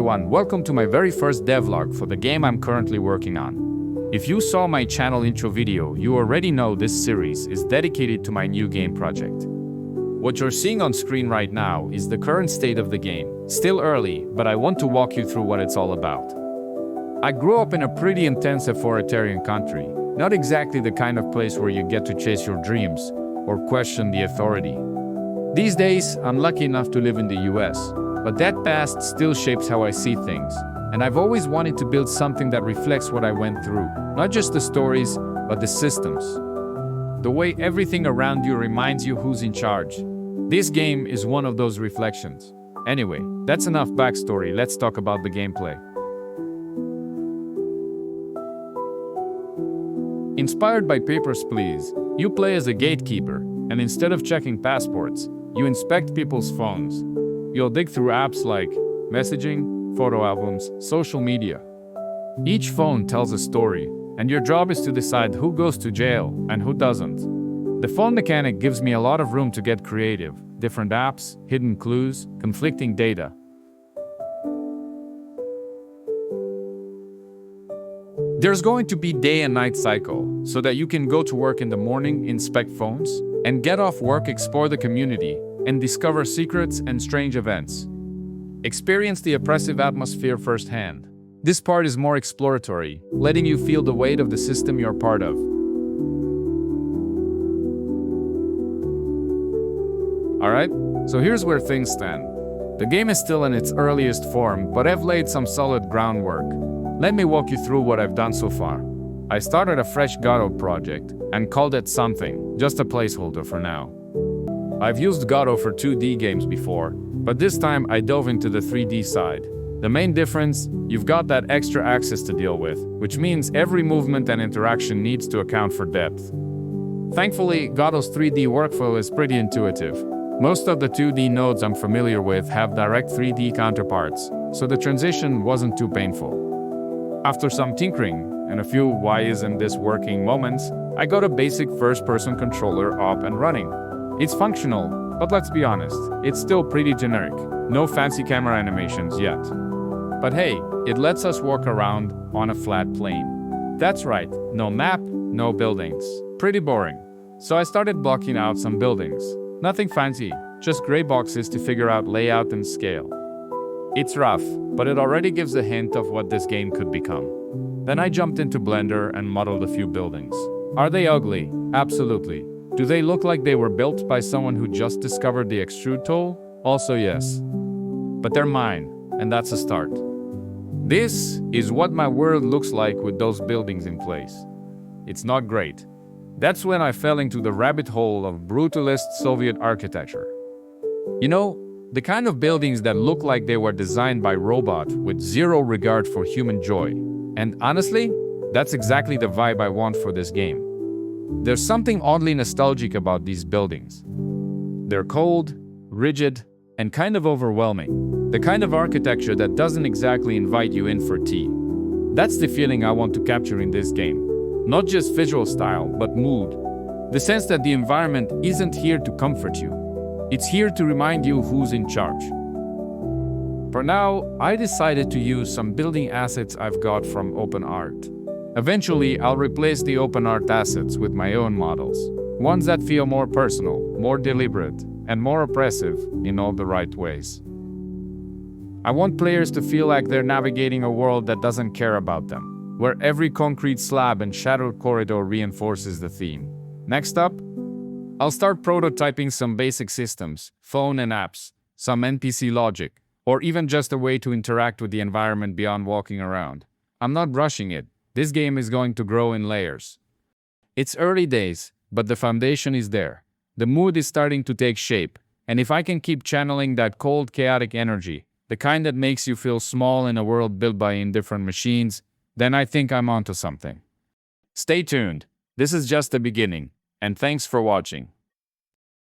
everyone, welcome to my very first devlog for the game I'm currently working on. If you saw my channel intro video, you already know this series is dedicated to my new game project. What you're seeing on screen right now is the current state of the game. Still early, but I want to walk you through what it's all about. I grew up in a pretty intense authoritarian country, not exactly the kind of place where you get to chase your dreams or question the authority. These days, I'm lucky enough to live in the US, but that past still shapes how I see things, and I've always wanted to build something that reflects what I went through, not just the stories, but the systems. The way everything around you reminds you who's in charge. This game is one of those reflections. Anyway, that's enough backstory, let's talk about the gameplay. Inspired by Papers, Please, you play as a gatekeeper, and instead of checking passports, you inspect people's phones. You'll dig through apps like messaging, photo albums, social media. Each phone tells a story, and your job is to decide who goes to jail and who doesn't. The phone mechanic gives me a lot of room to get creative. Different apps, hidden clues, conflicting data. There's going to be day and night cycle, so that you can go to work in the morning, inspect phones, and get off work, explore the community, and discover secrets and strange events. Experience the oppressive atmosphere firsthand. This part is more exploratory, letting you feel the weight of the system you're part of. Alright, so here's where things stand. The game is still in its earliest form, but I've laid some solid groundwork. Let me walk you through what I've done so far. I started a fresh Godot project and called it something, just a placeholder for now. I've used Godot for 2D games before, but this time I dove into the 3D side. The main difference, you've got that extra axis to deal with, which means every movement and interaction needs to account for depth. Thankfully, Godot's 3D workflow is pretty intuitive. Most of the 2D nodes I'm familiar with have direct 3D counterparts, so the transition wasn't too painful. After some tinkering and a few why isn't this working moments, I got a basic first-person controller up and running. It's functional, but let's be honest, it's still pretty generic. No fancy camera animations yet. But hey, it lets us walk around on a flat plane. That's right, no map, no buildings. Pretty boring. So I started blocking out some buildings. Nothing fancy, just gray boxes to figure out layout and scale. It's rough, but it already gives a hint of what this game could become. Then I jumped into Blender and modeled a few buildings. Are they ugly? Absolutely. Do they look like they were built by someone who just discovered the extrude tool? Also yes. But they're mine, and that's a start. This is what my world looks like with those buildings in place. It's not great. That's when I fell into the rabbit hole of brutalist Soviet architecture. You know, the kind of buildings that look like they were designed by robot with zero regard for human joy. And honestly, that's exactly the vibe I want for this game. There's something oddly nostalgic about these buildings. They're cold, rigid, and kind of overwhelming. The kind of architecture that doesn't exactly invite you in for tea. That's the feeling I want to capture in this game. Not just visual style, but mood. The sense that the environment isn't here to comfort you. It's here to remind you who's in charge. For now, I decided to use some building assets I've got from OpenArt. Eventually, I'll replace the OpenArt assets with my own models. Ones that feel more personal, more deliberate, and more oppressive in all the right ways. I want players to feel like they're navigating a world that doesn't care about them, where every concrete slab and shadowed corridor reinforces the theme. Next up, I'll start prototyping some basic systems, phone and apps, some NPC logic, or even just a way to interact with the environment beyond walking around. I'm not rushing it. This game is going to grow in layers. It's early days, but the foundation is there. The mood is starting to take shape, and if I can keep channeling that cold, chaotic energy, the kind that makes you feel small in a world built by indifferent machines, then I think I'm onto something. Stay tuned. This is just the beginning, and thanks for watching.